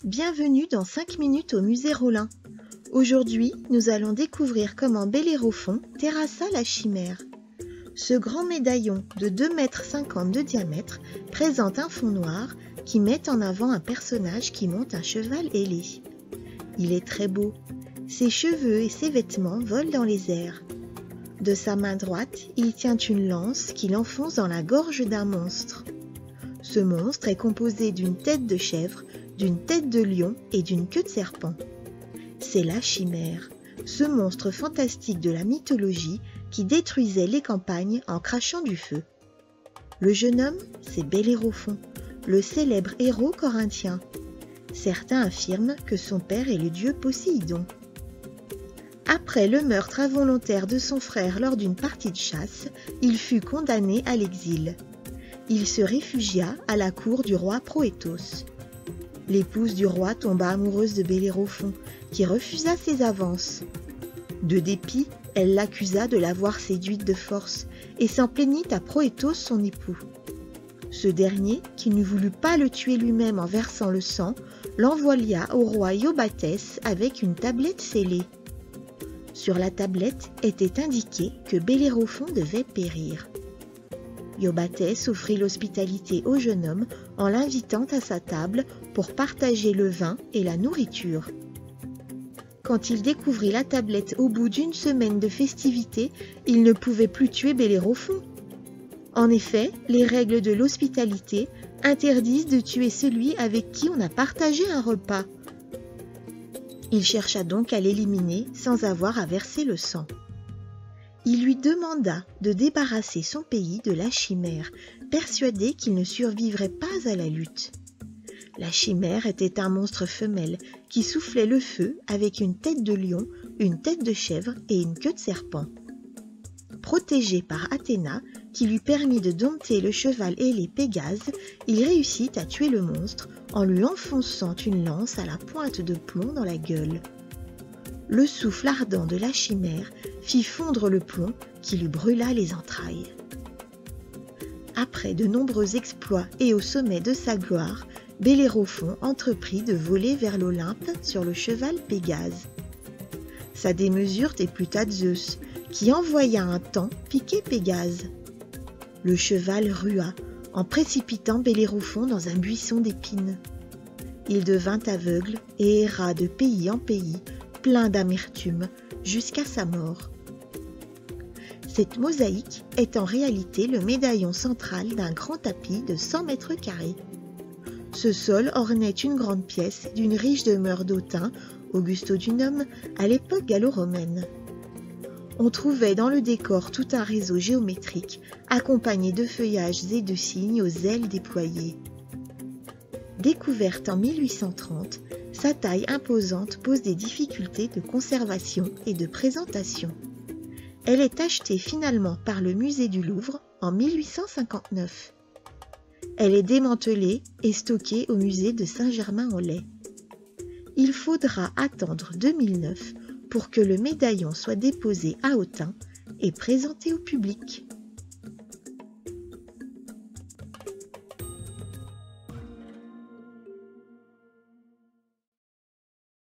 Bienvenue dans 5 minutes au musée Rolin. Aujourd'hui, nous allons découvrir comment Bellérophon terrassa la chimère. Ce grand médaillon de 2,50 m de diamètre présente un fond noir qui met en avant un personnage qui monte un cheval ailé. Il est très beau. Ses cheveux et ses vêtements volent dans les airs. De sa main droite, il tient une lance qu'il enfonce dans la gorge d'un monstre. Ce monstre est composé d'une tête de chèvre, d'une tête de lion et d'une queue de serpent. C'est la chimère, ce monstre fantastique de la mythologie qui détruisait les campagnes en crachant du feu. Le jeune homme, c'est Bellérophon, le célèbre héros corinthien. Certains affirment que son père est le dieu Poséidon. Après le meurtre involontaire de son frère lors d'une partie de chasse, il fut condamné à l'exil. Il se réfugia à la cour du roi Proétos. L'épouse du roi tomba amoureuse de Bellérophon, qui refusa ses avances. De dépit, elle l'accusa de l'avoir séduite de force et s'en plaignit à Proétos son époux. Ce dernier, qui ne voulut pas le tuer lui-même en versant le sang, l'envoya au roi Iobatès avec une tablette scellée. Sur la tablette était indiqué que Bellérophon devait périr. Iobatès offrit l'hospitalité au jeune homme en l'invitant à sa table pour partager le vin et la nourriture. Quand il découvrit la tablette au bout d'une semaine de festivités, il ne pouvait plus tuer Bellérophon. En effet, les règles de l'hospitalité interdisent de tuer celui avec qui on a partagé un repas. Il chercha donc à l'éliminer sans avoir à verser le sang. Il lui demanda de débarrasser son pays de la chimère, persuadé qu'il ne survivrait pas à la lutte. La chimère était un monstre femelle qui soufflait le feu avec une tête de lion, une tête de chèvre et une queue de serpent. Protégé par Athéna, qui lui permit de dompter le cheval ailé Pégase, il réussit à tuer le monstre en lui enfonçant une lance à la pointe de plomb dans la gueule. Le souffle ardent de la chimère fit fondre le plomb qui lui brûla les entrailles. Après de nombreux exploits et au sommet de sa gloire, Bellérophon entreprit de voler vers l'Olympe sur le cheval Pégase. Sa démesure déplut à Zeus, qui envoya un taon piquer Pégase. Le cheval rua en précipitant Bellérophon dans un buisson d'épines. Il devint aveugle et erra de pays en pays, plein d'amertume, jusqu'à sa mort. Cette mosaïque est en réalité le médaillon central d'un grand tapis de 100 mètres carrés. Ce sol ornait une grande pièce d'une riche demeure d'Autun, Augusto Dunum, à l'époque gallo-romaine. On trouvait dans le décor tout un réseau géométrique, accompagné de feuillages et de cygnes aux ailes déployées. Découverte en 1830, sa taille imposante pose des difficultés de conservation et de présentation. Elle est achetée finalement par le musée du Louvre en 1859. Elle est démantelée et stockée au musée de Saint-Germain-en-Laye. Il faudra attendre 2009 pour que le médaillon soit déposé à Autun et présenté au public.